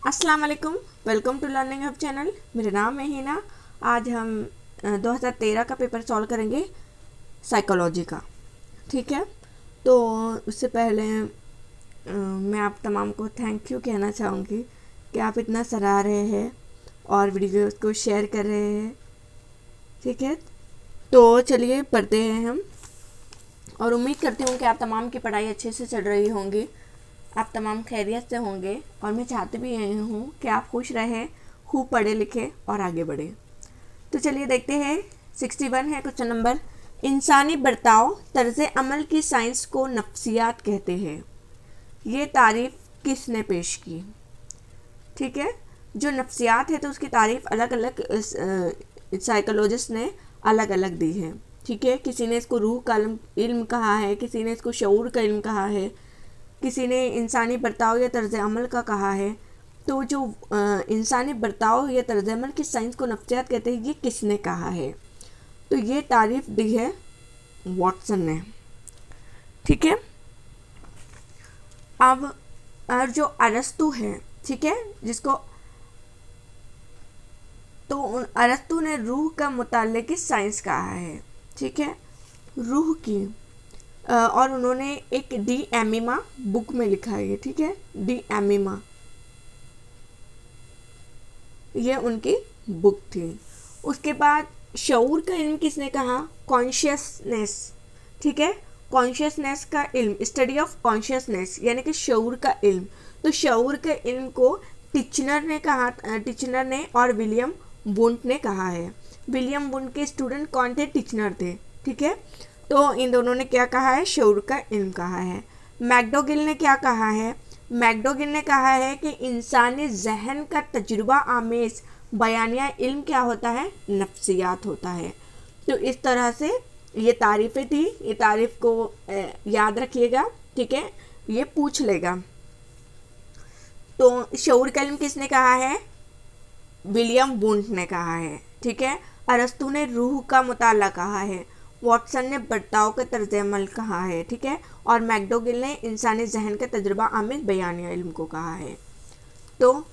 अस्सलाम वालेकुम, welcome to learning hub channel. मेरा नाम है हिना। आज हम 2013 का पेपर सॉल्व करेंगे साइकोलॉजी का। ठीक है, तो उससे पहले मैं आप तमाम को थैंक यू कहना चाहूँगी कि आप इतना सराह रहे हैं और वीडियोस को शेयर कर रहे हैं। ठीक है, तो चलिए पढ़ते हैं हम, और उम्मीद करती हूँ कि आप तमाम की पढ़ाई अच्छे से चल रही होंगी, आप तमाम खैरियत से होंगे, और मैं चाहती भी यही हूँ कि आप खुश रहें, खूब पढ़े लिखे और आगे बढ़े। तो चलिए देखते हैं। 61 है क्वेश्चन नंबर। इंसानी बर्ताव तर्ज अमल की साइंस को नफ्सियात कहते हैं। ये तारीफ किसने पेश की? ठीक है, जो नफ्सियात है तो उसकी तारीफ अलग अलग साइकोलॉजिस्ट ने अलग अलग दी है। ठीक है, किसी ने इसको रूह का इल्म कहा है, किसी ने इसको शऊर का इल्म कहा है, किसी ने इंसानी बर्ताव या तर्ज अमल का कहा है। तो जो इंसानी बर्ताव या तर्ज अमल की साइंस को नफ्सियात कहते हैं, ये किसने कहा है? तो ये तारीफ दी है वॉटसन ने। ठीक है, अब और जो अरस्तु है, ठीक है, जिसको तो अरस्तु ने रूह का मुताल्ले की साइंस कहा है। ठीक है, रूह की और उन्होंने एक डी एमिमा बुक में लिखा है ये। ठीक है, डी एमिमा ये उनकी बुक थी। उसके बाद शऊर का इल्म किसने कहा? कॉन्शियसनेस। ठीक है, कॉन्शियसनेस का इल्म, स्टडी ऑफ कॉन्शियसनेस यानी कि शऊर का इल्म। तो शऊर के इल्म को टिचनर ने कहा, टिचनर ने और विलियम वुंट ने कहा है। विलियम वुंट के स्टूडेंट कौन थे? टिचनर थे। ठीक है, तो इन दोनों ने क्या कहा है? शऊर का इल्म कहा है। मैकडोगिल ने क्या कहा है? मैकडोगिल ने कहा है कि इंसानी जहन का तजुर्बा आमेज बयानिया इल्म क्या होता है? नफ्सियात होता है। तो इस तरह से ये तारीफ़ें थी, ये तारीफ़ को याद रखिएगा। ठीक है, ये पूछ लेगा। तो शऊर का इल्म किसने कहा है? विलियम वुंट ने कहा है। ठीक है, अरस्तु ने रूह का मुताला कहा है, वॉटसन ने बर्ताव का तर्ज अमल कहा है। ठीक है, और मैकडोगिल ने इंसानी जहन का तजुर्बा आमेज बयानिया इल्म को कहा है। तो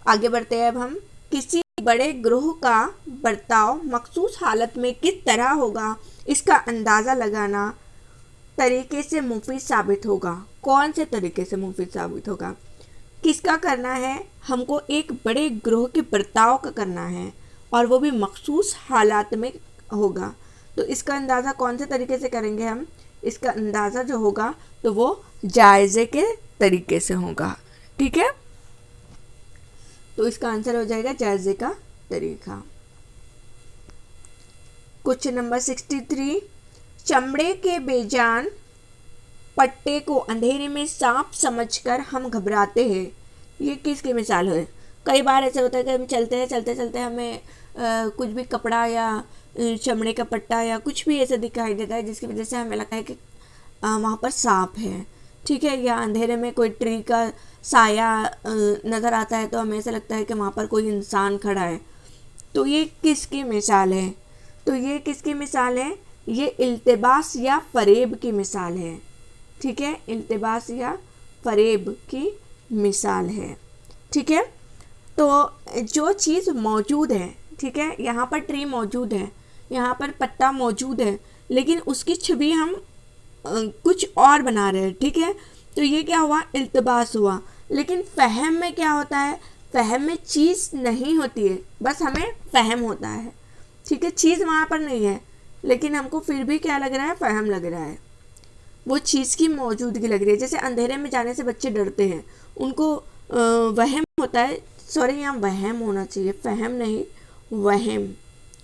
आगे बढ़ते हैं अब हम। किसी बड़े ग्रोह का बर्ताव मखसूस हालत में किस तरह होगा, इसका अंदाज़ा लगाना तरीके से मुफीद साबित होगा। कौन से तरीके से मुफीद साबित होगा? किसका करना है? हमको एक बड़े ग्रोह के बर्ताव का करना है, और वो भी मखसूस हालात में होगा। तो इसका अंदाज़ा कौन से तरीके से करेंगे हम? इसका अंदाज़ा जो होगा तो वो जायज़े के तरीके से होगा। ठीक है, तो इसका आंसर हो जाएगा जायज़े का तरीका। Question number 63। चमड़े के बेजान पट्टे को अंधेरे में सांप समझकर हम घबराते हैं, ये किसकी मिसाल है? कई बार ऐसा होता है कि हम चलते चलते हमें कुछ भी कपड़ा या चमड़े का पट्टा या कुछ भी ऐसा दिखाई देता है जिसकी वजह से हमें लगता है कि वहाँ पर सांप है। ठीक है, या अंधेरे में कोई ट्री का साया नज़र आता है तो हमें ऐसा लगता है कि वहाँ पर कोई इंसान खड़ा है। तो ये किसकी मिसाल है? तो ये किसकी मिसाल है? ये इल्तिबास या फरेब की मिसाल है। ठीक है, इल्तिबास या फरेब की मिसाल है। ठीक है, तो जो चीज़ मौजूद है, ठीक है, यहाँ पर ट्री मौजूद है, यहाँ पर पत्ता मौजूद है, लेकिन उसकी छवि हम कुछ और बना रहे हैं। ठीक है, तो ये क्या हुआ? इल्तिबास हुआ। लेकिन फ़हम में क्या होता है? फ़हम में चीज़ नहीं होती है, बस हमें फ़हम होता है। ठीक है, चीज़ वहाँ पर नहीं है, लेकिन हमको फिर भी क्या लग रहा है? फ़हम लग रहा है, वो चीज़ की मौजूदगी लग रही है। जैसे अंधेरे में जाने से बच्चे डरते हैं, उनको वहम होता है, सॉरी यहाँ वहम होना चाहिए, फ़हम नहीं,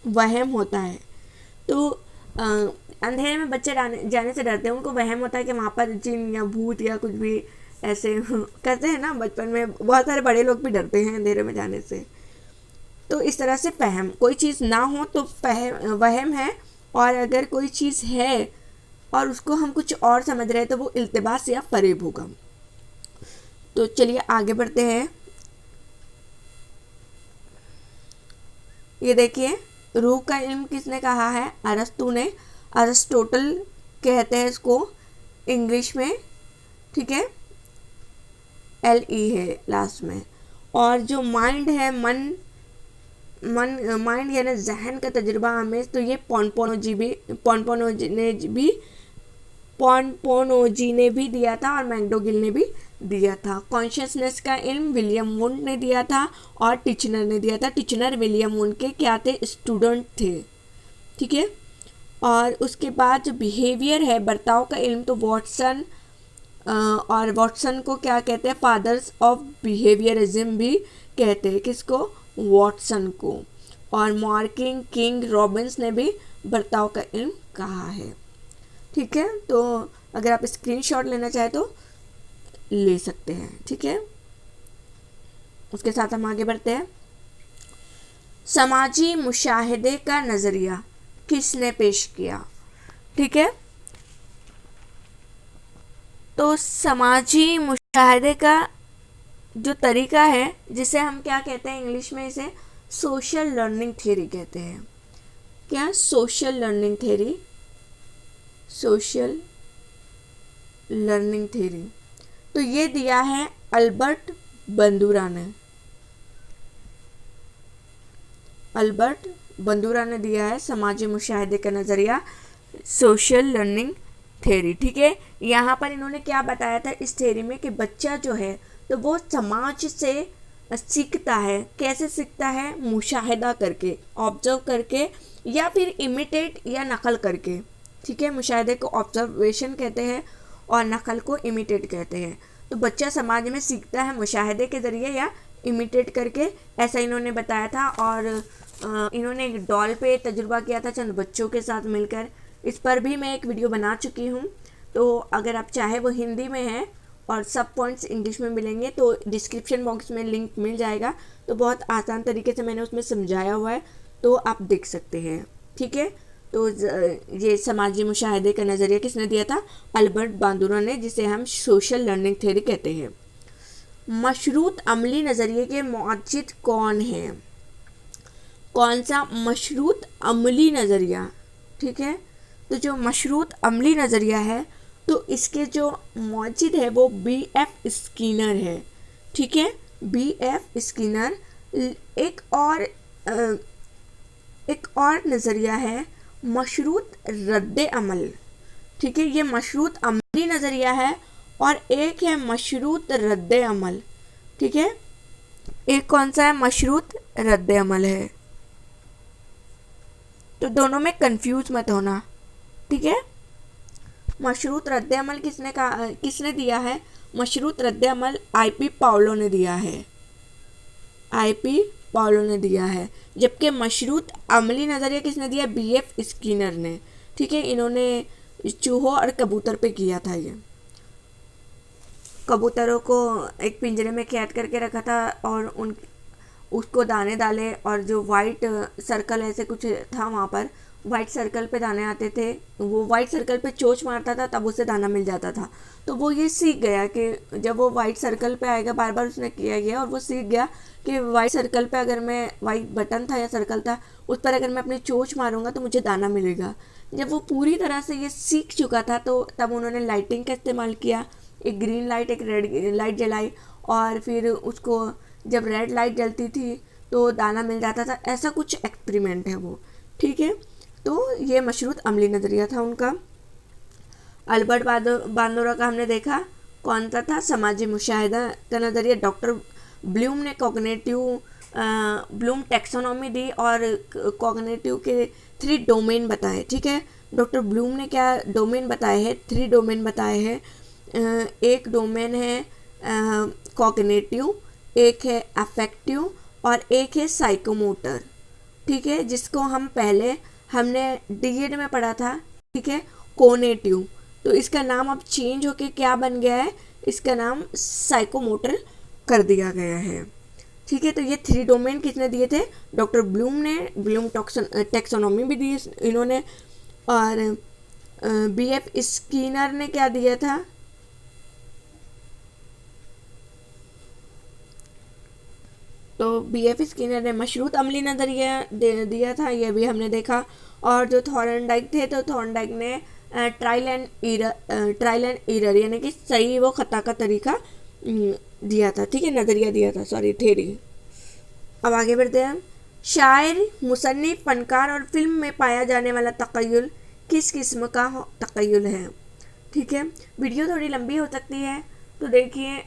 वहम होता है। तो अंधेरे में बच्चे जाने से डरते हैं, उनको वहम होता है कि वहाँ पर जिन या भूत या कुछ भी ऐसे कहते हैं ना, बचपन में बहुत सारे बड़े लोग भी डरते हैं अंधेरे में जाने से। तो इस तरह से फ़हम, कोई चीज़ ना हो तो वहम है, और अगर कोई चीज़ है और उसको हम कुछ और समझ रहे हैं तो वो इल्तिबास या फरेब होगा। तो चलिए आगे बढ़ते हैं। ये देखिए, रूह का इल्म किसने कहा है? अरस्तु ने। अरिस्टोटल कहते हैं इसको इंग्लिश में। ठीक है, LE है लास्ट में। और जो माइंड है, माइंड यानी जहन का तजुर्बा हमें, तो ये पॉनपोनोजी ने भी दिया था और मैक्डोगिल ने भी दिया था। कॉन्शियसनेस का इल्म विलियम वुंड ने दिया था और टिचनर ने दिया था। टिचनर विलियम वुंड के क्या थे, स्टूडेंट थे, ठीक है। और उसके बाद जो बिहेवियर है, बर्ताव का इल्म, तो वॉटसन, और वॉटसन को क्या कहते हैं, फादर्स ऑफ बिहेवियरिज्म भी कहते हैं, किसको, वॉटसन को। और मार्किंग किंग रॉबिन्स ने भी बर्ताव का इल्म कहा है, ठीक है। तो अगर आप स्क्रीनशॉट लेना चाहें तो ले सकते हैं, ठीक है। उसके साथ हम आगे बढ़ते हैं। समाजी मुशाहिदे का नज़रिया किसने पेश किया, ठीक है। तो समाजी मुशाहिदे का जो तरीका है, जिसे हम क्या कहते हैं इंग्लिश में, इसे सोशल लर्निंग थ्योरी कहते हैं। क्या, social learning theory, social learning theory. तो ये दिया है अल्बर्ट बंदूरा ने, अल्बर्ट बंदूरा ने दिया है समाजी मुशाहिदे का नज़रिया, सोशल लर्निंग थ्योरी, ठीक है। यहाँ पर इन्होंने क्या बताया था इस थ्योरी में, कि बच्चा जो है तो वो समाज से सीखता है। कैसे सीखता है, मुशाहिदा करके, ऑब्जर्व करके, या फिर इमिटेट या नकल करके, ठीक है। मुशाहिदे को ऑब्जर्वेशन कहते हैं और नकल को इमिटेट कहते हैं। तो बच्चा समाज में सीखता है मुशाहिदे के ज़रिए या इमिटेट करके, ऐसा इन्होंने बताया था। और इन्होंने एक डॉल पे तजुर्बा किया था चंद बच्चों के साथ मिलकर। इस पर भी मैं एक वीडियो बना चुकी हूँ, तो अगर आप चाहे, वो हिंदी में है और सब पॉइंट्स इंग्लिश में मिलेंगे, तो डिस्क्रिप्शन बॉक्स में लिंक मिल जाएगा। तो बहुत आसान तरीके से मैंने उसमें समझाया हुआ है, तो आप देख सकते हैं, ठीक है। तो ये समाजी मुशाहिदे का नज़रिया किसने दिया था, अल्बर्ट बांदुरा ने, जिसे हम सोशल लर्निंग थ्योरी कहते हैं। मशरूत अमली नज़रिए के मुअज्जिद कौन है, कौन सा, मशरूत अमली नज़रिया, ठीक है। तो जो मशरूत अमली नज़रिया है, तो इसके जो मुअज्जिद है वो B.F. स्किनर है, ठीक है। B.F. स्किनर। एक और नज़रिया है मशरूत रद्द अमल, ठीक है। ये मशरूत अमली नज़रिया है और एक है मशरूत रद्द अमल, ठीक है। एक कौन सा है, मशरूत रद्द अमल है। तो दोनों में कंफ्यूज मत होना, ठीक है। मशरूत रद्द अमल किसने दिया है, मशरूत रद्द अमल I.P. पाउलो ने दिया है, I.P. पाउलो ने दिया है। जबकि मशरूत अमली नज़रिया किसने दिया, B.F. स्किनर ने, ठीक है। इन्होंने चूहों और कबूतर पे किया था। ये कबूतरों को एक पिंजरे में कैद करके रखा था और उसको दाने डाले, और जो वाइट सर्कल ऐसे कुछ था वहाँ पर, वाइट सर्कल पे दाने आते थे, वो वाइट सर्कल पे चोंच मारता था तब उसे दाना मिल जाता था। तो वो ये सीख गया कि जब वो वाइट सर्कल पे आएगा, बार बार उसने किया गया और वो सीख गया कि वाइट सर्कल पे अगर मैं, वाइट बटन था या सर्कल था, उस पर अगर मैं अपनी चोंच मारूंगा तो मुझे दाना मिलेगा। जब वो पूरी तरह से ये सीख चुका था, तो तब उन्होंने लाइटिंग का इस्तेमाल किया, एक ग्रीन लाइट एक रेड लाइट जलाई, और फिर उसको जब रेड लाइट जलती थी तो दाना मिल जाता था। ऐसा कुछ एक्सपेरिमेंट है वो, ठीक है। तो ये मशरूत अमली नज़रिया था उनका। अल्बर्ट बांदुरा का हमने देखा, कौन सा था, समाजी मुशाहिदा का नज़रिया। डॉक्टर ब्लूम ने ब्लूम टैक्सोनॉमी दी और कॉग्निटिव के 3 डोमेन बताए, ठीक है। डॉक्टर ब्लूम ने क्या डोमेन बताए हैं, 3 डोमेन बताए हैं। एक डोमेन है कॉग्निटिव, एक है अफेक्टिव और एक है साइकोमोटर, ठीक है। जिसको हमने D.Ed में पढ़ा था, ठीक है, कोनेटिव। तो इसका नाम अब चेंज होके क्या बन गया है, इसका नाम साइकोमोटर कर दिया गया है, ठीक है। तो ये 3 डोमेन किसने दिए थे, डॉक्टर ब्लूम ने। ब्लूम टैक्सोनॉमी भी दी इन्होंने। और B.F. स्किनर ने क्या दिया था, तो B.F. स्किनर ने मशरूत अमली नज़रिया दिया था, यह भी हमने देखा। और जो थॉर्नडाइक थे, तो थॉर्नडाइक ने ट्रायल एंड एरर यानी कि सही व खता का तरीका दिया था, ठीक है, नज़रिया दिया था, सॉरी थ्योरी। अब आगे बढ़ते हैं। शायर, मुसन्निफ, फनकार और फिल्म में पाया जाने वाला तख़य्युल किस किस्म का तख़य्युल है? ठीक है, वीडियो थोड़ी लंबी हो सकती है, तो देखिए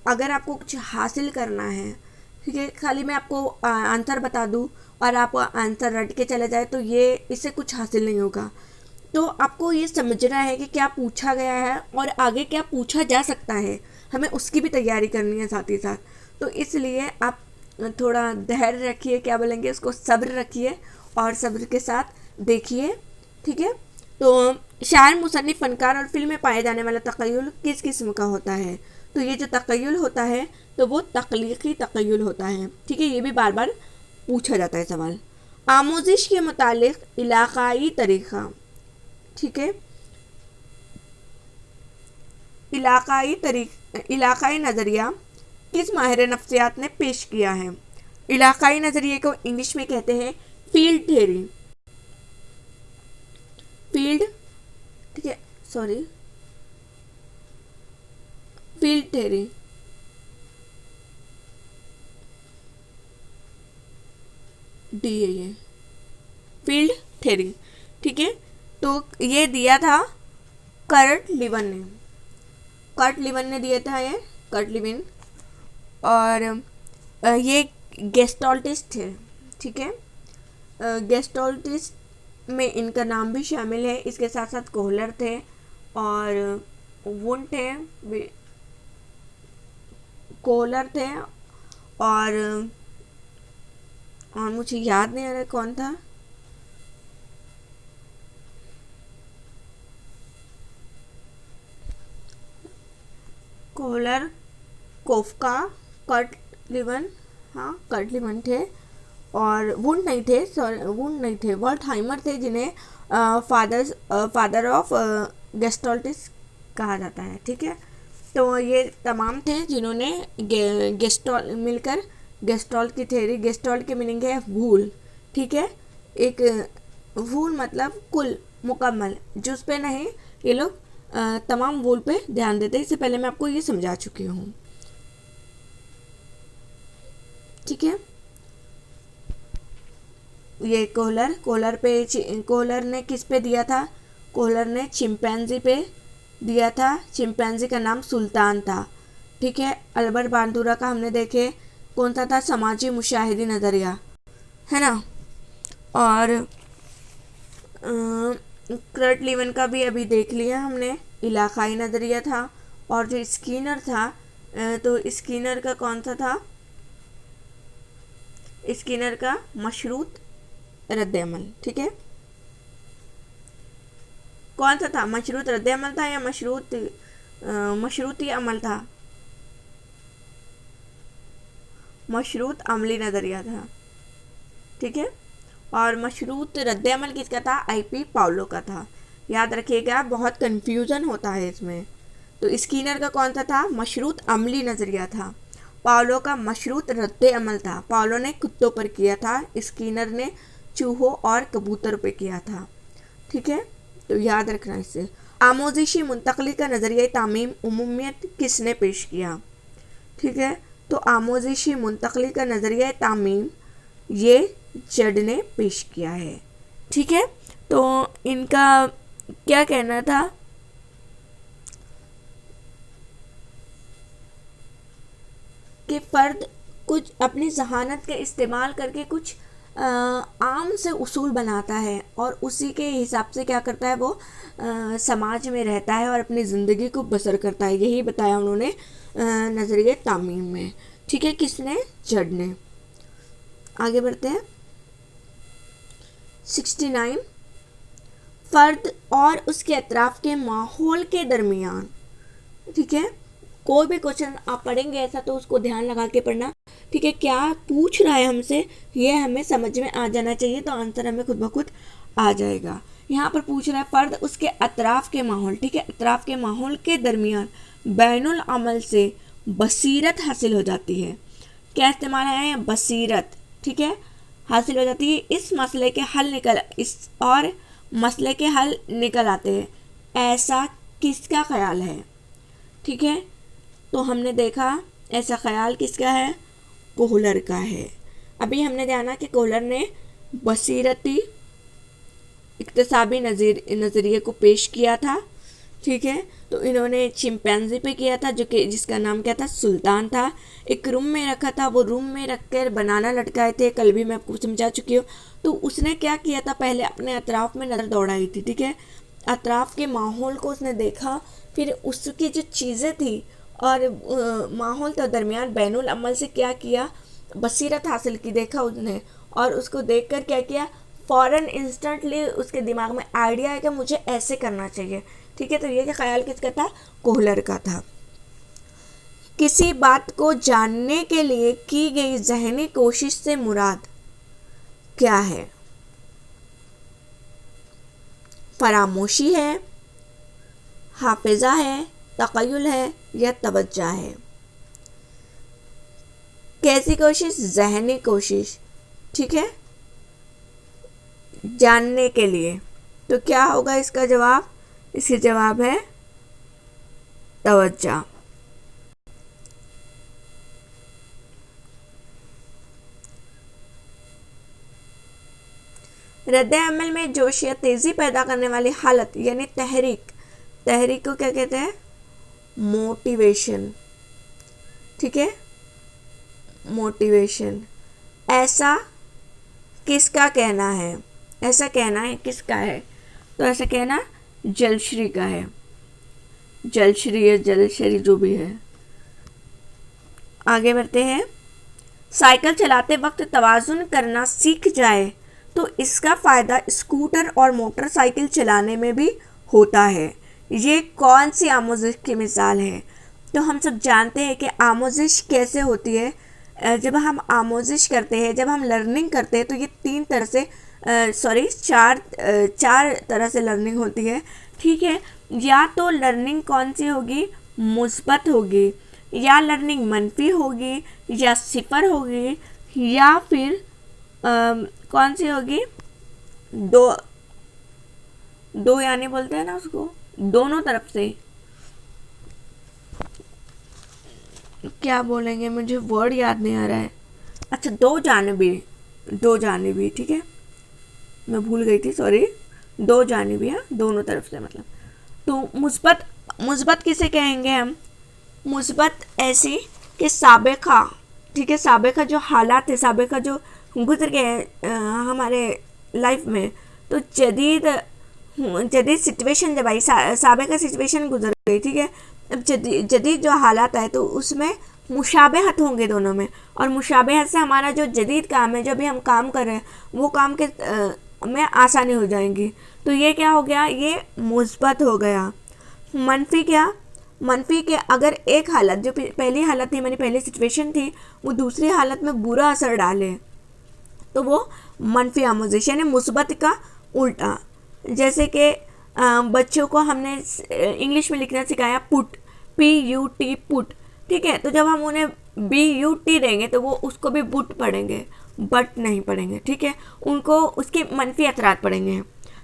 अगर आपको कुछ हासिल करना है, ठीक है, खाली मैं आपको आंसर बता दूं और आप आंसर रट के चले जाए तो ये इससे कुछ हासिल नहीं होगा। तो आपको ये समझना है कि क्या पूछा गया है और आगे क्या पूछा जा सकता है, हमें उसकी भी तैयारी करनी है साथ ही साथ। तो इसलिए आप थोड़ा धैर्य रखिए, क्या बोलेंगे उसको, सब्र रखिए और सब्र के साथ देखिए, ठीक है। तो शायर, मुसन्निफ, फनकार और फिल्म में पाए जाने वाला तख़य्युल किस किस्म का होता है? तो ये जो तख़य्युल होता है तो वो तख्लीक़ी तख़य्युल होता है, ठीक है, ये भी बार बार पूछा जाता है सवाल। आमोजिश के मुतालिक इलाक़ाई तरीक़ा, ठीक है, इलाक़ाई नज़रिया किस माहिर नफ्सियात ने पेश किया है? इलाक़ाई नज़रिए को इंग्लिश में कहते हैं फील्ड थ्योरी, फील्ड, ठीक है, सॉरी, फील्ड थ्योरी, डी है ये, फील्ड थ्योरी, ठीक है। तो ये दिया था कर्ट लिवन ने, कर्ट लिवन ने दिया था ये, कर्ट लिवन, और ये गेस्टाल्टिस्ट थे, ठीक है, गेस्टाल्टिस्ट में इनका नाम भी शामिल है। इसके साथ साथ कोहलर थे और वुंट थे, कोहलर थे और मुझे याद नहीं आ रहा कौन था, कोहलर, कोफका, कर्ट लिवन, हाँ कर्ट लिवन थे, और वुंट नहीं थे, सॉरी वुंट नहीं थे, वर्टहाइमर थे, जिन्हें फादर ऑफ गेस्टाल्टिस्ट कहा जाता है, ठीक है। तो ये तमाम थे जिन्होंने गेस्टॉल मिलकर गेस्टॉल्ट की थ्योरी, गेस्टॉल्ट की मीनिंग है भूल, ठीक है, एक भूल मतलब कुल मुकम्मल, जिस पे नहीं, ये लोग तमाम भूल पे ध्यान देते हैं। इससे पहले मैं आपको ये समझा चुकी हूँ, ठीक है। ये कोहलर ने किस पे दिया था? कोहलर ने चिंपैंजी पे दिया था, चिंपैंजी का नाम सुल्तान था, ठीक है। अल्बर्ट बांदुरा का हमने देखे कौन सा था, समाजी मुशाहिदी नज़रिया, है ना। और कर्ट लिवन का भी अभी देख लिया हमने, इलाक़ाई नज़रिया था। और जो स्किनर था, तो स्किनर का कौन सा था? स्किनर का मशरूत रद्द-ए-अमल, ठीक है। कौन सा था? मशरूत रद्द-ए-अमल था या मशरूती अमल था? मशरूत अमली नज़रिया था, ठीक है। और मशरूत रद्द-ए-अमल किसका था? IP पाउलो का था। याद रखिएगा, बहुत कंफ्यूजन होता है इसमें। तो स्किनर का कौन सा था? मशरूत अमली नज़रिया था। पाउलो का मशरूत रद्द-ए-अमल था। पाउलो ने कुत्तों पर किया था, स्किनर ने चूहों और कबूतर पे किया था, ठीक है। तो याद रखना इससे। आमोजिशी मुंतकली का नज़रिया तामीम उमूमियत किसने पेश किया? ठीक है, तो आमोजिशी मुंतकली का नज़रिया तामीम ये जड ने पेश किया है, ठीक है। तो इनका क्या कहना था? कि फ़र्द कुछ अपनी जहानत का इस्तेमाल करके कुछ आम से उसूल बनाता है और उसी के हिसाब से क्या करता है, वो समाज में रहता है और अपनी ज़िंदगी को बसर करता है। यही बताया उन्होंने नज़रिए तामीम में, ठीक है। किसने? जड ने। आगे बढ़ते हैं। 69 फ़र्द और उसके अतराफ़ के माहौल के दरमियान, ठीक है। कोई भी क्वेश्चन आप पढ़ेंगे ऐसा तो उसको ध्यान लगा के पढ़ना, ठीक है। क्या पूछ रहा है हमसे ये हमें समझ में आ जाना चाहिए, तो आंसर हमें खुद ब खुद आ जाएगा। यहाँ पर पूछ रहा है फ़र्द उसके अतराफ़ के माहौल, ठीक है। अतराफ़ के माहौल के दरमियान बैनुल अमल से बसीरत हासिल हो जाती है। क्या इस्तेमाल है? बसीरत, ठीक है, हासिल हो जाती है। इस मसले के हल निकल आते हैं, ऐसा किसका ख्याल है? ठीक है, तो हमने देखा ऐसा ख्याल किसका है, कोहलर का है। अभी हमने जाना कि कोहलर ने बसीरती इक्तसाबी नज़रिए को पेश किया था, ठीक है। तो इन्होंने चिंपैंजी पे किया था, जो कि जिसका नाम क्या था, सुल्तान था। एक रूम में रखा था, वो रूम में रख कर बनाना लटकाए थे, कल भी मैं आपको समझा चुकी हूँ। तो उसने क्या किया था, पहले अपने अतराफ में नज़र दौड़ाई थी, ठीक है। अतराफ के माहौल को उसने देखा, फिर उसकी जो चीज़ें थी और माहौल तो दरमियान बैनुल अमल से क्या किया, बसीरत हासिल की, देखा उसने। और उसको देख कर क्या किया, फ़ौरन इंस्टेंटली उसके दिमाग में आइडिया है कि मुझे ऐसे करना चाहिए, ठीक है। तो ये ख्याल किसका था, कोहलर का था। किसी बात को जानने के लिए की गई ज़हनी कोशिश से मुराद क्या है, फरामोशी है, हाफिजा है, तक़य्युल है या तवज्जा है। कैसी कोशिश, ज़हनी कोशिश, ठीक है, जानने के लिए। तो क्या होगा इसका जवाब, इसका जवाब है तवज्जा। रद्द अमल में जोश या तेज़ी पैदा करने वाली हालत यानी तहरीक, तहरीक को क्या कहते हैं, मोटिवेशन, ठीक है, मोटिवेशन। ऐसा किसका कहना है, ऐसा कहना है किसका है, तो ऐसा कहना जलश्री का है, जलश्री या जलश्री जो भी है। आगे बढ़ते हैं। साइकिल चलाते वक्त तवाज़ुन करना सीख जाए तो इसका फ़ायदा स्कूटर और मोटरसाइकिल चलाने में भी होता है। ये कौन सी आमोजिश की मिसाल है, तो हम सब जानते हैं कि आमोजिश कैसे होती है। जब हम आमोजिश करते हैं, जब हम लर्निंग करते हैं, तो ये तीन तरह से चार तरह से लर्निंग होती है, ठीक है। या तो लर्निंग कौन सी होगी, मुस्बत होगी, या लर्निंग मनफी होगी, या सिफर होगी, या फिर कौन सी होगी, दो यानी बोलते हैं ना उसको, दोनों तरफ से, क्या बोलेंगे, मुझे वर्ड याद नहीं आ रहा है। अच्छा, दो जानिबी, ठीक है, मैं भूल गई थी, सॉरी, दो जानिबी, हाँ, दोनों तरफ से मतलब। तो मुस्बत किसे कहेंगे हम, मुस्बत ऐसी कि साबिका, ठीक है, साबिका जो हालात है, साबिका जो गुजर गए हमारे लाइफ में, तो जदीद सिचुएशन जब आई, साबिका सिचुएशन गुजर गई, ठीक है। अब जदीद जो हालात आए तो उसमें मुशाबहत होंगे दोनों में, और मुशाबहत से हमारा जो जदीद काम है, जो भी हम काम कर रहे हैं, वो काम के में आसानी हो जाएंगी। तो ये क्या हो गया, ये मुस्बत हो गया। मनफी क्या, मनफी के अगर एक हालत, जो पहली हालत थी, मेरी पहली सिचुएशन थी, वो दूसरी हालत में बुरा असर डाले, तो वो मनफी आमोजिश यानी मुस्बत का उल्टा। जैसे कि बच्चों को हमने इंग्लिश में लिखना सिखाया पुट, PUT पुट, ठीक है। तो जब हम उन्हें BUT देंगे तो वो उसको भी बुट पढ़ेंगे, बट नहीं पढ़ेंगे, ठीक है, उनको उसके मनफी असरात पढ़ेंगे।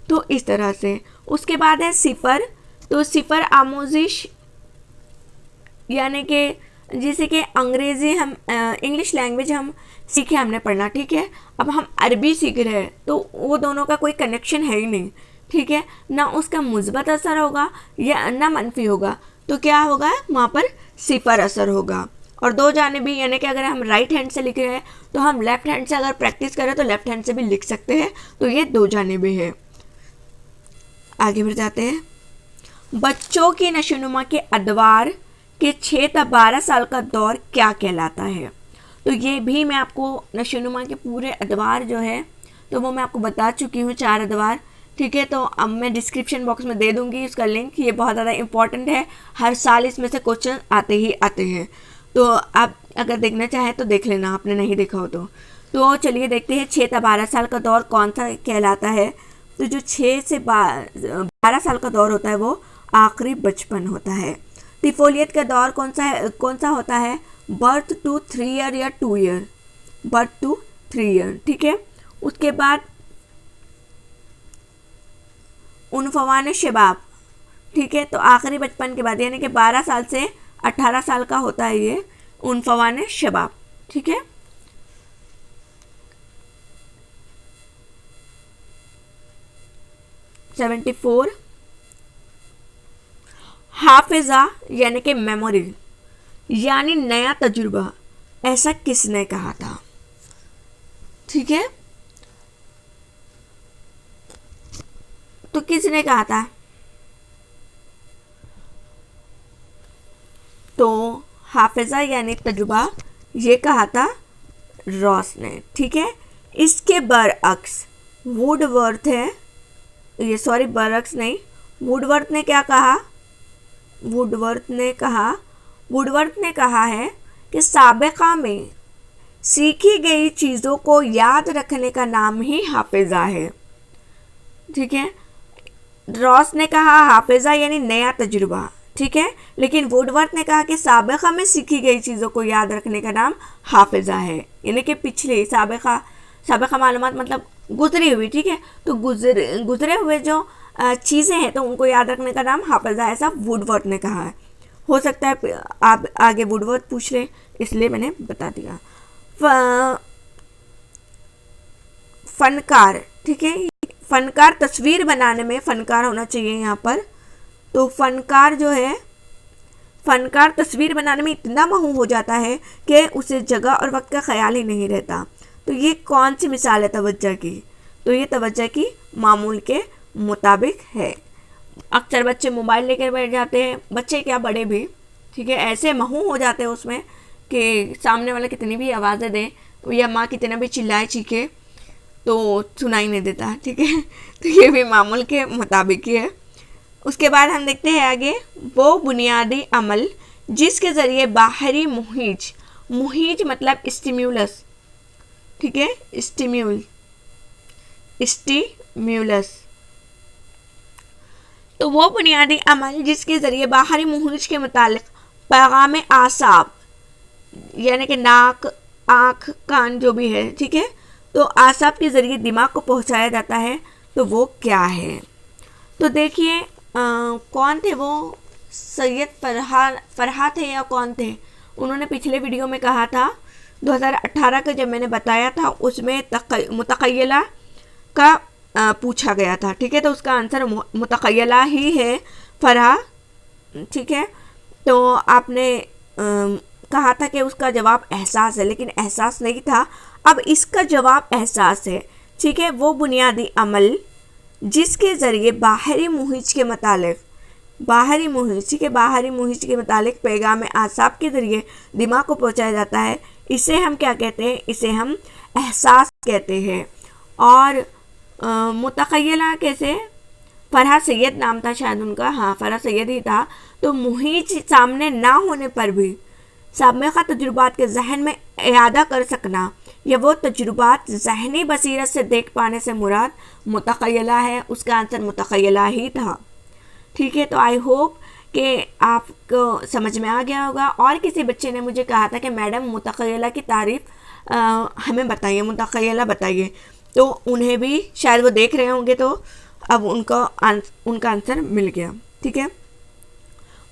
तो इस तरह से। उसके बाद है सिफर। तो सिफर आमोजिश यानी कि जैसे कि अंग्रेज़ी हम इंग्लिश लैंग्वेज हम सीखे, हमने पढ़ना, ठीक है। अब हम अरबी सीख रहे हैं तो वो दोनों का कोई कनेक्शन है ही नहीं, ठीक है, ना उसका मुस्बत असर होगा या ना मनफी होगा। तो क्या होगा, वहाँ पर सिफर असर होगा। और दो जानिबी यानी कि अगर हम राइट हैंड से लिख रहे हैं तो हम लेफ्ट हैंड से अगर प्रैक्टिस करें तो लेफ्ट हैंड से भी लिख सकते हैं। तो ये दो जानिबी है। आगे बढ़ जाते हैं। बच्चों की नशोनुमा के अदवार के 6 से 12 साल का दौर क्या कहलाता है। तो ये भी मैं आपको नशोनुमा के पूरे अदवार जो है तो वो मैं आपको बता चुकी हूँ, 4 अदवार, ठीक है। तो अब मैं डिस्क्रिप्शन बॉक्स में दे दूँगी उसका लिंक, ये बहुत ज़्यादा इंपॉर्टेंट है, हर साल इसमें से क्वेश्चन आते ही आते हैं। तो आप अगर देखना चाहें तो देख लेना, आपने नहीं देखा हो तो चलिए देखते हैं 6 से 12 साल का दौर कौन सा कहलाता है। तो जो 6 से 12 साल का दौर होता है वो आखिरी बचपन होता है। तिफोलियत का दौर कौन सा होता है, बर्थ टू 3 ईयर या 2 ईयर, बर्थ टू 3 ईयर, ठीक है। उसके बाद उनफवान शबाब, ठीक है। तो आखिरी बचपन के बाद यानी कि 12 साल से 18 साल का होता है ये उनफवान शबाब। ठीक है, सेवेंटी फोर, हाफिजा यानी कि मेमोरी यानी नया तजुर्बा, ऐसा किसने कहा था? ठीक है, तो किसने कहा था? तो हाफिजा यानी तजुर्बा ये कहा था रॉस ने। ठीक है, इसके बरअक्स वुडवर्थ है, ये सॉरी बरअक्स नहीं, वुडवर्थ ने क्या कहा? वुडवर्थ ने कहा है कि साबिका में सीखी गई चीज़ों को याद रखने का नाम ही हाफिजा है। ठीक है, रॉस ने कहा हाफिजा यानी नया तजुर्बा। ठीक है, लेकिन वुडवर्थ ने कहा कि साबिका में सीखी गई चीज़ों को याद रखने का नाम हाफिजा है, यानी कि पिछले साबिका मालूमात मतलब गुजरी हुई। ठीक है, तो गुजरे हुए जो चीज़ें हैं तो उनको याद रखने का नाम हाफिजा, ऐसा वुडवर्थ ने कहा है। हो सकता है आप आगे वुडवर्थ पूछ लें, इसलिए मैंने बता दिया। फनकार, ठीक है, फनकार तस्वीर बनाने में फनकार होना चाहिए यहाँ पर। तो फनकार जो है, फनकार तस्वीर बनाने में इतना महू हो जाता है कि उसे जगह और वक्त का ख्याल ही नहीं रहता। तो ये कौन सी मिसाल है तवज्जो की? तो ये तवज्जो की मामूल के मुताबिक है। अक्सर बच्चे मोबाइल लेकर बैठ जाते हैं, बच्चे क्या बड़े भी। ठीक है, ऐसे महू हो जाते हैं उसमें कि सामने वाला कितनी भी आवाज़ें दे या माँ कितना भी चिल्लाए चीखे तो सुनाई नहीं देता। ठीक है, तो ये भी मामूल के मुताबिक ही है। उसके बाद हम देखते हैं आगे, वो बुनियादी अमल जिसके ज़रिए बाहरी मुहीज मतलब स्टिम्यूलस। ठीक है, स्टिम्यूलस, तो वो बुनियादी अमल जिसके ज़रिए बाहरी मुहीज के मुतालिक पैगाम आसाब यानी कि नाक, आँख, कान जो भी है, ठीक है, तो आसाब के ज़रिए दिमाग को पहुंचाया जाता है, तो वो क्या है? तो देखिए कौन थे वो? सैयद फरहा थे या कौन थे? उन्होंने पिछले वीडियो में कहा था 2018 का जब मैंने बताया था उसमें मुतक़य्यला का पूछा गया था। ठीक है, तो उसका आंसर मुतक़य्यला ही है, फरहा। ठीक है, तो आपने कहा था कि उसका जवाब एहसास है, लेकिन एहसास नहीं था। अब इसका जवाब एहसास है। ठीक है, वो बुनियादी अमल जिसके ज़रिए बाहरी मुहीज के मुतालिक पैगाम आसाब के ज़रिए दिमाग को पहुंचाया जाता है, इसे हम क्या कहते हैं? इसे हम एहसास कहते हैं। और मुतक़य्यला कैसे? फरहा सैयद नाम था शायद उनका, हाँ फरहा सैयद ही था। तो मुहीज सामने ना होने पर भी साबिक़ा तजुर्बात के जहन में इयादा कर सकना या वो तजुर्बात ज़हनी बसीरत से देख पाने से मुराद मुतक़य्यला है। उसका आंसर मुतक़य्यला ही था। ठीक है, तो आई होप कि आपको समझ में आ गया होगा। और किसी बच्चे ने मुझे कहा था कि मैडम मुतक़य्यला की तारीफ़ हमें बताइए, मुतक़य्यला बताइए, तो उन्हें भी शायद वो देख रहे होंगे, तो अब उनका आंसर मिल गया। ठीक है,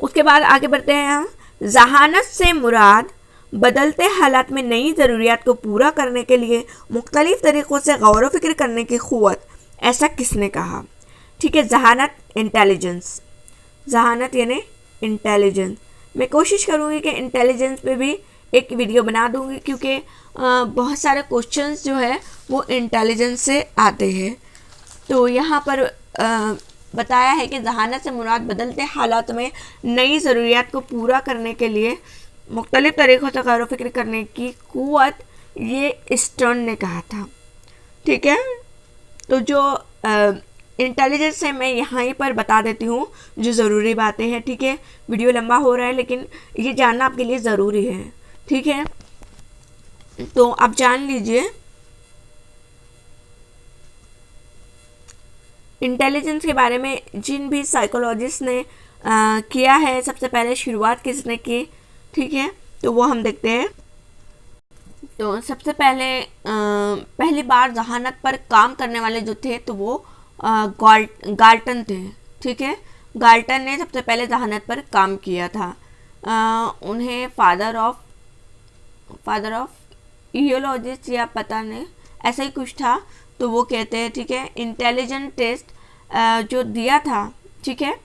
उसके बाद आगे बढ़ते हैं हम। ज़हानत से मुराद बदलते हालात में नई ज़रूरियात को पूरा करने के लिए मुख्तलिफ़ तरीक़ों से गौर व फिक्र करने की क़ुव्वत, ऐसा किसने कहा? ठीक है, ज़हानत यानी इंटेलिजेंस। मैं कोशिश करूँगी कि इंटेलिजेंस पे भी एक वीडियो बना दूँगी, क्योंकि बहुत सारे क्वेश्चंस जो है वो इंटेलिजेंस से आते हैं। तो यहाँ पर बताया है कि ज़हानत से मुराद बदलते हालात में नई ज़रूरियात को पूरा करने के लिए मुख्तलिफ़ तरीक़ों से गौर व फिक्र करने की क़ुव्वत, ये स्टर्न ने कहा था। ठीक है, तो जो इंटेलिजेंस है मैं यहाँ पर बता देती हूँ जो ज़रूरी बातें हैं। ठीक है, वीडियो लंबा हो रहा है लेकिन ये जानना आपके लिए ज़रूरी है। ठीक है, तो आप जान लीजिए इंटेलिजेंस के बारे में। जिन भी साइकोलॉजिस्ट ने किया है, सबसे पहले शुरुआत किसने की? ठीक है, तो वो हम देखते हैं। तो सबसे पहले पहली बार ज़हानत पर काम करने वाले जो थे तो वो गाल्टन थे। ठीक है, गाल्टन ने सबसे पहले ज़हानत पर काम किया था। उन्हें फादर ऑफ ईयोलॉजिस्ट या पता नहीं ऐसा ही कुछ था, तो वो कहते हैं, ठीक है। इंटेलिजेंट टेस्ट जो दिया था, ठीक है,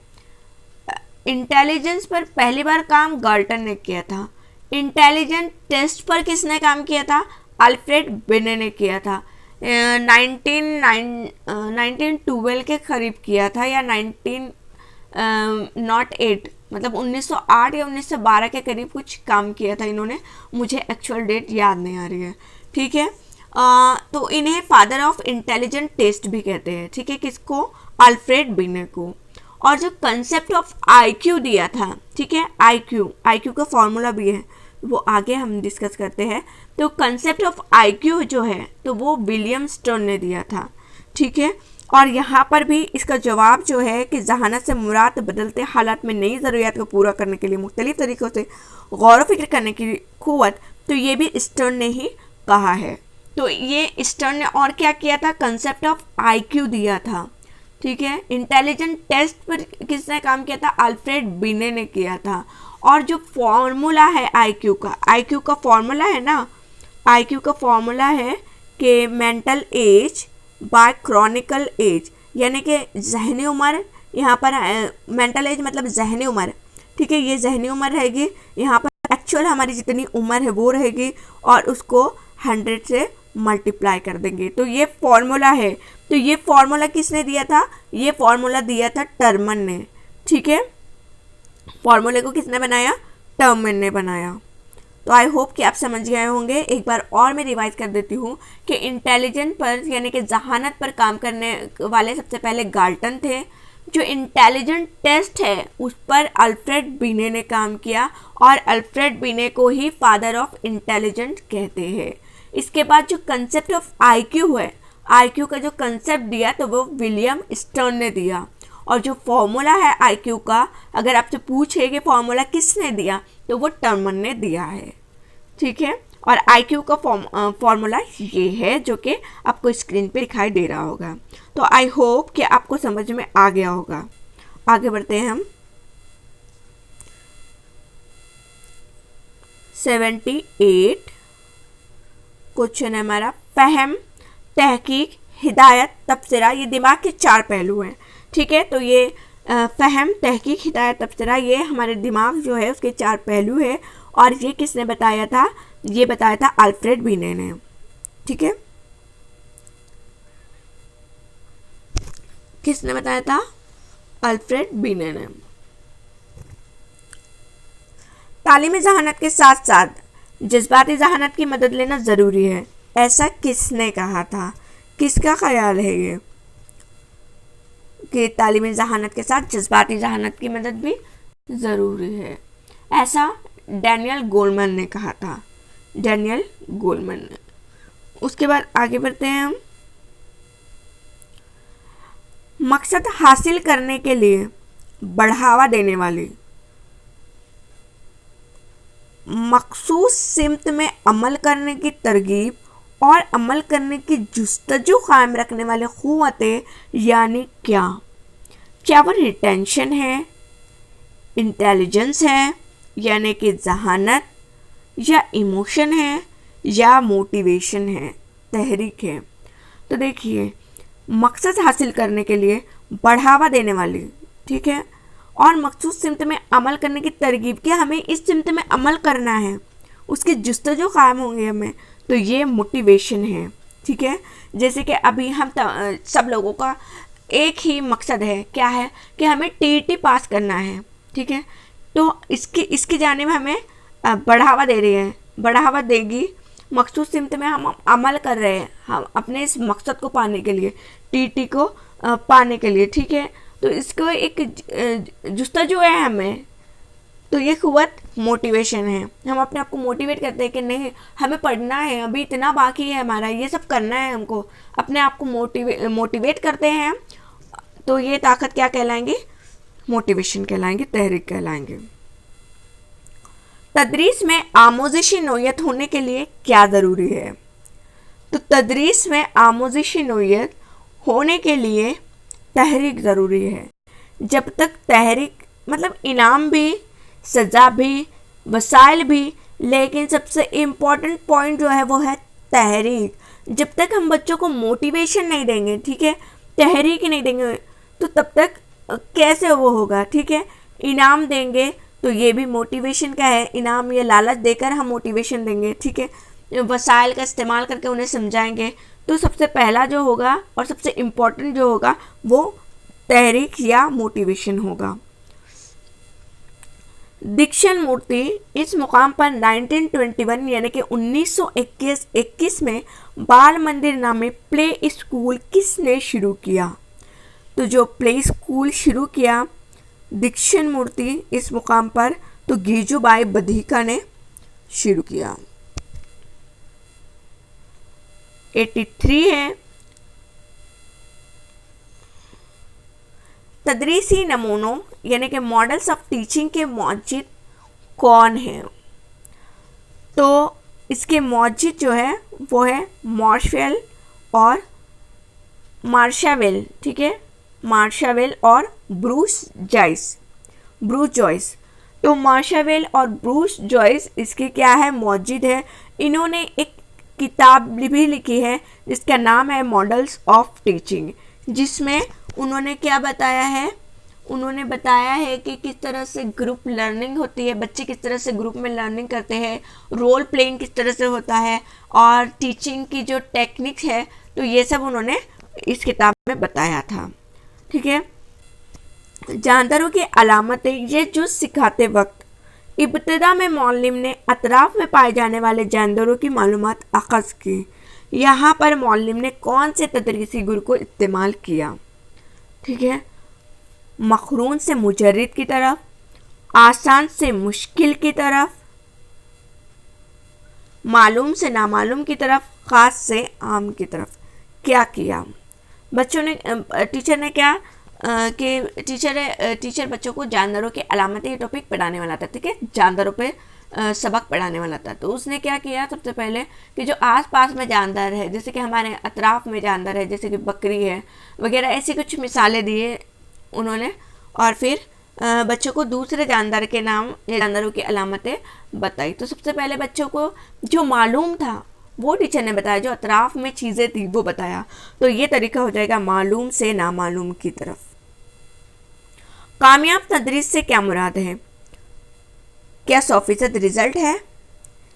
इंटेलिजेंस पर पहली बार काम गाल्टन ने किया था। इंटेलिजेंट टेस्ट पर किसने काम किया था? अल्फ्रेड बिने ने किया था। 1912 के करीब किया था, या 1908, मतलब 1908 या 1912 के करीब कुछ काम किया था इन्होंने, मुझे एक्चुअल डेट याद नहीं आ रही है, ठीक है। तो इन्हें फादर ऑफ इंटेलिजेंट टेस्ट भी कहते हैं, ठीक है, किसको? अल्फ्रेड बिने को। और जो कंसेप्ट ऑफ आईक्यू दिया था, ठीक है, आईक्यू का फॉर्मूला भी है, वो आगे हम डिस्कस करते हैं। तो कंसेप्ट ऑफ आईक्यू जो है, तो वो विलियम स्टर्न ने दिया था, ठीक है। और यहाँ पर भी इसका जवाब जो है कि जहानत से मुराद बदलते हालात में नई ज़रूरियात को पूरा करने के लिए मुख्तलिफ तरीक़ों से गौर व फिक्र करने की क़ुव्वत, तो ये भी स्टर्न ने ही कहा है। तो ये स्टर्न ने और क्या किया था? कंसेप्ट ऑफ आईक्यू दिया था, ठीक है। इंटेलिजेंट टेस्ट पर किसने काम किया था? अल्फ्रेड बिने ने किया था। और जो फॉर्मूला है आईक्यू का फॉर्मूला है ना, आईक्यू का फॉर्मूला है कि mental age by chronological age, यानी कि जहनी उम्र, यहाँ पर मेंटल एज मतलब जहनी उम्र, ठीक है, ये जहनी उम्र रहेगी, यहाँ पर एक्चुअल हमारी जितनी उम्र है वो रहेगी, और उसको 100 से मल्टीप्लाई कर देंगे, तो ये फॉर्मूला है। तो ये फॉर्मूला किसने दिया था? ये फॉर्मूला दिया था टर्मन ने, ठीक है। फॉर्मूले को किसने बनाया? टर्मन ने बनाया। तो आई होप कि आप समझ गए होंगे। एक बार और मैं रिवाइज कर देती हूँ कि इंटेलिजेंट पर यानी कि जहानत पर काम करने वाले सबसे पहले गाल्टन थे। जो इंटेलिजेंट टेस्ट है उस पर अल्फ्रेड बिने ने काम किया, और अल्फ्रेड बिने को ही फादर ऑफ इंटेलिजेंट कहते हैं। इसके बाद जो कंसेप्ट ऑफ आईक्यू है, आईक्यू का जो कंसेप्ट दिया तो वो विलियम स्टर्न ने दिया। और जो फॉर्मूला है आईक्यू का, अगर आपसे पूछे कि फॉर्मूला किसने दिया, तो वो टर्मन ने दिया है, ठीक है। और आईक्यू का फॉर्मूला ये है जो कि आपको स्क्रीन पे दिखाई दे रहा होगा। तो आई होप कि आपको समझ में आ गया होगा। आगे बढ़ते हैं हम। 78 क्वेश्चन है हमारा, फहम, तहकीक, हिदायत, तबसरा, ये दिमाग के 4 पहलू हैं, ठीक है। तो ये फहम, तहकीक, हिदायत, तबसरा, ये हमारे दिमाग जो है उसके 4 पहलू है। और ये किसने बताया था? ये बताया था अल्फ्रेड बिने ने, ठीक है। किसने बताया था? अल्फ्रेड बिने ने। तालीमी जहानत के साथ साथ जज्बाती जहानत की मदद लेना ज़रूरी है, ऐसा किसने कहा था? किसका ख्याल है ये कि तालीमी जहानत के साथ जज्बाती जहानत की मदद भी ज़रूरी है? ऐसा डैनियल गोलमैन ने कहा था, डैनियल गोलमैन ने। उसके बाद आगे बढ़ते हैं हम। मकसद हासिल करने के लिए बढ़ावा देने वाली मखसूस सिमत में अमल करने की तरगीब और अमल करने की जुस्तजू कायम रखने वाले क़ुव्वतें यानी क्या वो रिटेंशन है, इंटेलिजेंस है, यानी कि जहानत, या इमोशन है, या मोटिवेशन है, तहरीक है? तो देखिए, मकसद हासिल करने के लिए बढ़ावा देने वाली, ठीक है, और मखसूस सिमत में अमल करने की तरगीब, कि हमें इस सिमत में अमल करना है, उसकी जुस्तजू कायम होंगे हमें, तो ये मोटिवेशन है, ठीक है। जैसे कि अभी हम सब लोगों का एक ही मकसद है, क्या है? कि हमें टीईटी पास करना है, ठीक है। तो इसकी जानिब हमें बढ़ावा दे रही है, बढ़ावा देगी, मखसूस सिमत में हम अमल कर रहे हैं, हम अपने इस मकसद को पाने के लिए, टीटी को पाने के लिए, ठीक है। तो इसको एक जुस्तजू है हमें, तो ये क़ुव्वत मोटिवेशन है। हम अपने आप को मोटिवेट करते हैं कि नहीं, हमें पढ़ना है, अभी इतना बाकी है हमारा, ये सब करना है हमको, अपने आप को मोटिवेट करते हैं, तो ये ताकत क्या कहलाएंगी? मोटिवेशन कहलाएंगे, तहरीक कहलाएंगे। तदरीस में आमोज़िशी नौयत होने के लिए क्या ज़रूरी है? तो तदरीस में आमोज़िशी नौयत होने के लिए तहरीक ज़रूरी है। जब तक तहरीक मतलब इनाम भी सज़ा भी, वसाइल भी, लेकिन सबसे इम्पॉर्टेंट पॉइंट जो है वो है तहरीक। जब तक हम बच्चों को मोटिवेशन नहीं देंगे, ठीक है, तहरीक नहीं देंगे, तो तब तक कैसे वो होगा, ठीक है। इनाम देंगे तो ये भी मोटिवेशन का है, इनाम या लालच देकर हम मोटिवेशन देंगे, ठीक है। वसाइल का इस्तेमाल करके उन्हें समझाएंगे। तो सबसे पहला जो होगा और सबसे इम्पोर्टेंट जो होगा वो तहरीक या मोटिवेशन होगा। दीक्षण मूर्ति इस मुकाम पर 1921 यानी कि 1921 में बाल मंदिर नामे प्ले स्कूल किसने शुरू किया? तो जो प्ले स्कूल शुरू किया दीक्षण मूर्ति इस मुकाम पर, तो गीजूबाई बधिका ने शुरू किया। 83 है, तदरीसी नमूनों यानी कि मॉडल्स ऑफ टीचिंग के मौजिद कौन है? तो इसके मौजिद जो है वो है मार्शावेल, ठीक है, मार्शावेल और ब्रूस जॉइस। तो मार्शावेल और ब्रूस जॉइस इसके क्या है, मौजिद है। इन्होंने एक किताब भी लिखी है जिसका नाम है मॉडल्स ऑफ टीचिंग, जिसमें उन्होंने क्या बताया है, उन्होंने बताया है कि किस तरह से ग्रुप लर्निंग होती है, बच्चे किस तरह से ग्रुप में लर्निंग करते हैं, रोल प्लेइंग किस तरह से होता है और टीचिंग की जो टेक्निक्स है, तो ये सब उन्होंने इस किताब में बताया था, ठीक है। जानदारों की अलामतें, ये जो सिखाते वक्त इब्तिदा में मौलिम ने अतराफ में पाए जाने वाले जानदारों की मालूमात अखज़ की। यहाँ पर मौलिम ने कौन से तदरीसी गुर को इस्तेमाल किया, ठीक है। मखरून से मुजर्रिद की तरफ, आसान से मुश्किल की तरफ, मालूम से नामालूम की तरफ, ख़ास से आम की तरफ। क्या किया बच्चों ने, टीचर ने क्या कि टीचर बच्चों को जानवरों की अलामतें, ये टॉपिक पढ़ाने वाला था, ठीक है, जानवरों पे सबक पढ़ाने वाला था। तो उसने क्या किया, सबसे पहले कि जो आसपास में जानवर है, जैसे कि हमारे अतराफ में जानवर है, जैसे कि बकरी है वगैरह, ऐसी कुछ मिसालें दिए उन्होंने, और फिर बच्चों को दूसरे जानवर के नाम या जानवरों की अलामतें बताई। तो सबसे पहले बच्चों को जो मालूम था वो टीचर ने बताया, जो अतराफ में चीज़ें थी वो बताया। तो ये तरीका हो जाएगा मालूम से नामालूम की तरफ। कामयाब तदरीस से क्या मुराद है? क्या 100% रिजल्ट है?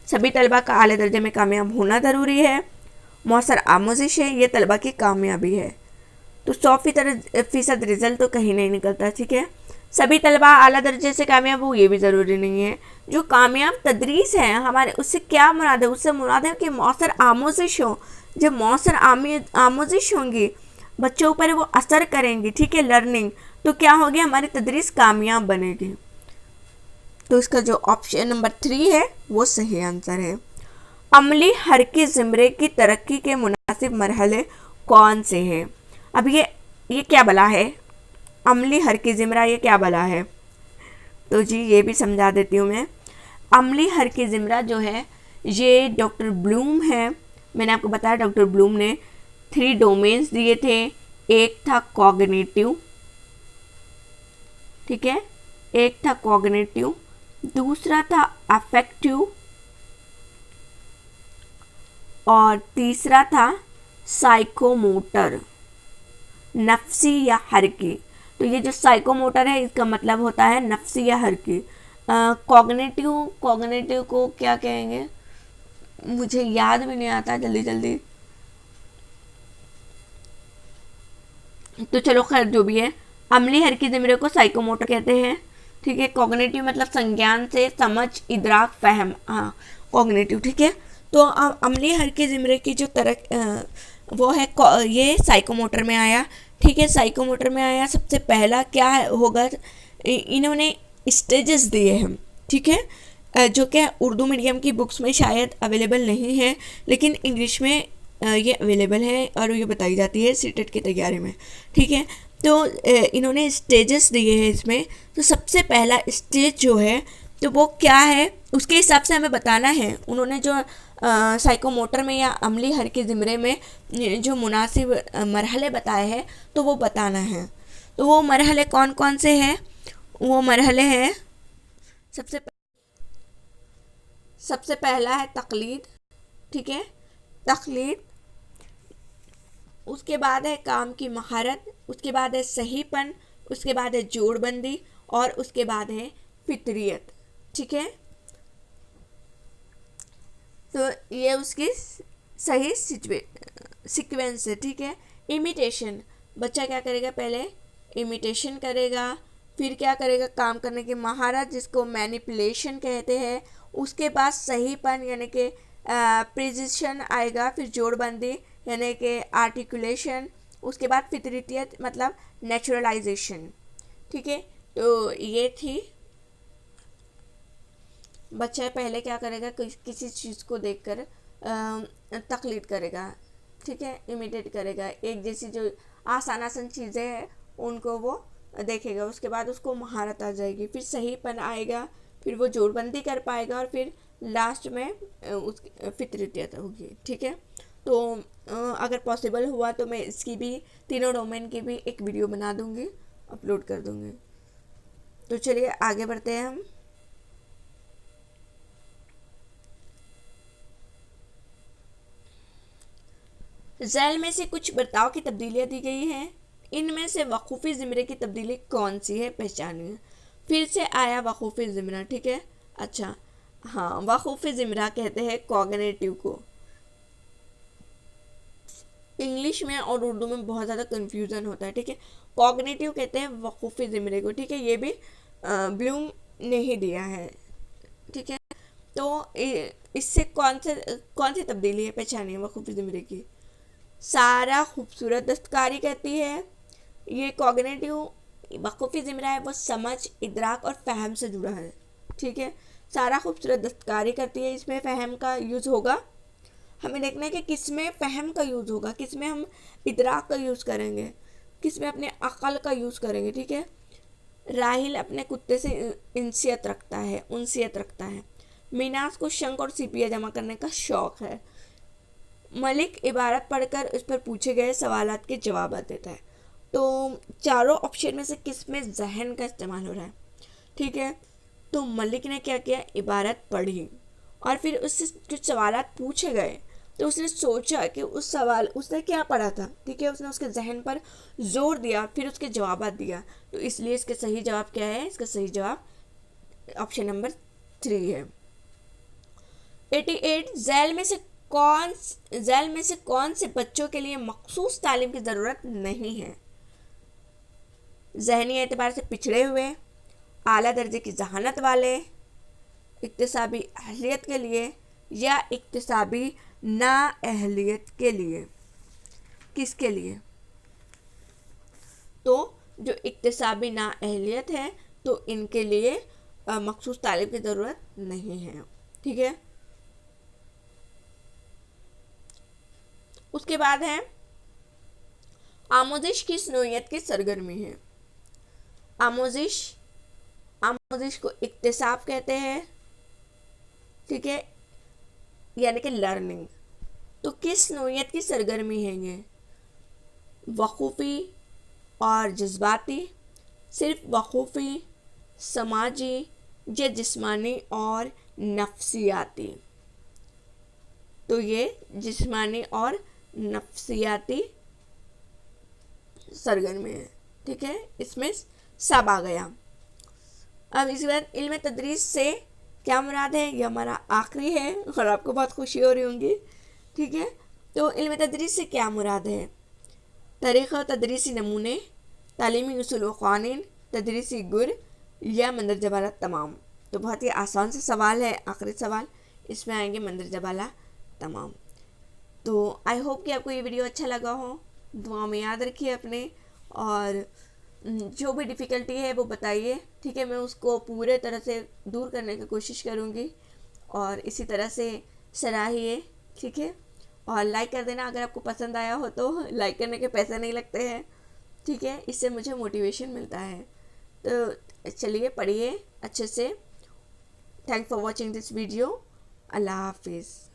सभी तलबा का आले दर्जे में कामयाब होना ज़रूरी है? मौसर आमोजिश है? ये तलबा की कामयाबी है। तो 100% रिजल्ट तो कहीं नहीं निकलता, ठीक है। सभी तलबा आला दर्जे से कामयाब हो, ये भी ज़रूरी नहीं है। जो कामयाब तदरीस है हमारे, उससे क्या मुराद है? उससे मुराद है कि मौसर आमोजिश हो। जब मौसर आमोजिश होंगी, बच्चों पर वो असर करेंगी, ठीक है, लर्निंग, तो क्या होगी, हमारी तदरीस कामयाब बनेगी। तो इसका जो ऑप्शन नंबर 3 है वो सही आंसर है। अमली हरकी ज़िम्रे की तरक्की के मुनासिब मरहले कौन से हैं? अब ये क्या बला है, अमली हरकी ज़िम्रा, ये क्या बला है? तो जी ये भी समझा देती हूँ मैं। अमली हरकी ज़िम्रा जो है ये डॉक्टर ब्लूम है। मैंने आपको बताया डॉक्टर ब्लूम ने 3 डोमेन्स दिए थे। एक था कॉग्निटिव, ठीक है, एक था कॉग्निटिव, दूसरा था अफेक्टिव और तीसरा था साइकोमोटर, नफ्सी या हरकी। तो ये जो साइकोमोटर है इसका मतलब होता है नफ्सी या हरकी। कॉग्निटिव को क्या कहेंगे, मुझे याद भी नहीं आता जल्दी। तो चलो खैर जो भी है, अमली हरकी ज़िम्रे को साइकोमोटर कहते हैं, ठीक है। कॉग्निटिव मतलब संज्ञान से समझ, इदराक, फहम, हाँ कॉग्निटिव, ठीक है। तो अमली हरकी ज़िम्रे की जो वो है ये साइकोमोटर में आया, ठीक है, साइकोमोटर में आया। सबसे पहला क्या होगा, इन्होंने स्टेजेस दिए हैं, ठीक है, जो कि उर्दू मीडियम की बुक्स में शायद अवेलेबल नहीं है, लेकिन इंग्लिश में ये अवेलेबल है और ये बताई जाती है सीटेट की तैयारी में, ठीक है। तो इन्होंने स्टेजेस दिए हैं इसमें। तो सबसे पहला स्टेज जो है तो वो क्या है, उसके हिसाब से हमें बताना है। उन्होंने जो साइकोमोटर में या अमली हरकी ज़िम्रे में जो मुनासिब मरहले बताए हैं तो वो बताना है। तो वो मरहले कौन कौन से हैं? वो मरहले हैं, सबसे पहला है तकलीद, ठीक है, तकलीद। उसके बाद है काम की महारत, उसके बाद है सहीपन, उसके बाद है जोड़बंदी और उसके बाद है फितरियत, ठीक है। तो ये उसकी सही सीक्वेंस है, ठीक है। इमिटेशन, बच्चा क्या करेगा, पहले इमिटेशन करेगा, फिर क्या करेगा, काम करने की महारत जिसको मैनिपुलेशन कहते हैं, उसके बाद सहीपन यानी कि प्रिसिशन आएगा, फिर जोड़बंदी यानी कि आर्टिकुलेशन, उसके बाद फितरियत मतलब नेचुरलाइजेशन, ठीक है। तो ये थी, बच्चा पहले क्या करेगा, किसी चीज़ को देखकर तकलीद करेगा, ठीक है, इमिटेट करेगा, एक जैसी जो आसान चीज़ें हैं उनको वो देखेगा, उसके बाद उसको महारत आ जाएगी, फिर सहीपन आएगा, फिर वो जोड़बंदी कर पाएगा और फिर लास्ट में उस फितरियत होगी, ठीक है। तो अगर पॉसिबल हुआ तो मैं इसकी भी, तीनों डोमेन की भी एक वीडियो बना दूंगी, अपलोड कर दूंगी। तो चलिए आगे बढ़ते हैं हम। ज़ैल में से कुछ बर्ताव की तब्दीलियाँ दी गई हैं, इनमें से वकूफ़ी ज़िमरे की तब्दीली कौन सी है, पहचानिए। फिर से आया वकूफ़ी ज़िमरा, ठीक है। अच्छा हाँ, वकूफ़ी ज़िमरा कहते हैं कॉग्निटिव को। इंग्लिश में और उर्दू में बहुत ज़्यादा कन्फ्यूज़न होता है, ठीक है। कॉग्निटिव कहते हैं वकूफ़ी ज़िमरे को, ठीक है। ये भी ब्लूम ने ही दिया है, ठीक है। तो इससे कौन सी तब्दीली है, पहचानिए वकूफ़ी ज़िमरे की। सारा खूबसूरत दस्तकारी कहती है, ये कॉग्निटिव वकूफ़ी ज़िमरा है, वो समझ, इदराक और फ़हम से जुड़ा है, ठीक है। सारा खूबसूरत दस्तकारी करती है, इसमें फ़हम का यूज़ होगा, हमें देखना है कि किस में फ़हम का यूज़ होगा, किस में हम इदराक का यूज़ करेंगे, किस में अपने अक़ल का यूज़ करेंगे, ठीक है। राहिल अपने कुत्ते से उनसियत रखता है। मीनास को शंख और सिपिया जमा करने का शौक़ है। मलिक इबारत पढ़कर उस पर पूछे गए सवालात के जवाब देता है। तो चारों ऑप्शन में से किस में जहन का इस्तेमाल हो रहा है, ठीक है। तो मलिक ने क्या किया, इबारत पढ़ी और फिर उससे कुछ सवालात पूछे गए, तो उसने सोचा कि उसने क्या पढ़ा था, ठीक है, उसने उसके जहन पर जोर दिया, फिर उसके जवाब दिया। तो इसलिए इसका सही जवाब क्या है, इसका सही जवाब ऑप्शन नंबर 3 है। 88 झैल में से कौन से बच्चों के लिए मखसूस तालीम की ज़रूरत नहीं है। ज़हनी एतबार से पिछड़े हुए, आला दर्जे की जहानत वाले, इक्तिसाबी अहलियत के लिए या इक्तिसाबी नाअहलियत के लिए, किसके लिए। तो जो इक्तिसाबी नाअहलियत है तो इनके लिए मखसूस तालीम की ज़रूरत नहीं है, ठीक है। उसके बाद है आमोजिश किस नोयत की सरगर्मी है। आमोजिश को इक्तिसाब कहते हैं, ठीक है, यानी कि लर्निंग। तो किस नोयत की सरगर्मी है ये, वकूफ़ी और जज्बाती, सिर्फ वकूफ़ी, समाजी या जिस्मानी और नफ्सियाती। तो ये जिस्मानी और नफ्सियाती सरगर्मी है, ठीक है, इसमें सब आ गया। अब इसके बाद इल्म तदरीस से क्या मुराद है, यह हमारा आखिरी है और आपको बहुत खुशी हो रही होंगी, ठीक है। तो इल्म तदरीस से क्या मुराद है, तरीक़ा तदरीसी नमूने, तालीमी उसूल व क़वानीन, तदरीसी गुर या मंदरजा बाला तमाम। तो बहुत ही आसान सा सवाल है, आखिरी सवाल, इसमें आएंगे मंदरजा बाला तमाम। तो आई होप कि आपको ये वीडियो अच्छा लगा हो, दुआ में याद रखिए अपने, और जो भी डिफ़िकल्टी है वो बताइए, ठीक है, मैं उसको पूरे तरह से दूर करने की कोशिश करूँगी, और इसी तरह से सराहिए, ठीक है, और लाइक कर देना अगर आपको पसंद आया हो, तो लाइक करने के पैसे नहीं लगते हैं, ठीक है, इससे मुझे मोटिवेशन मिलता है। तो चलिए पढ़िए अच्छे से। Thanks for watching this video. अल्लाह हाफिज़।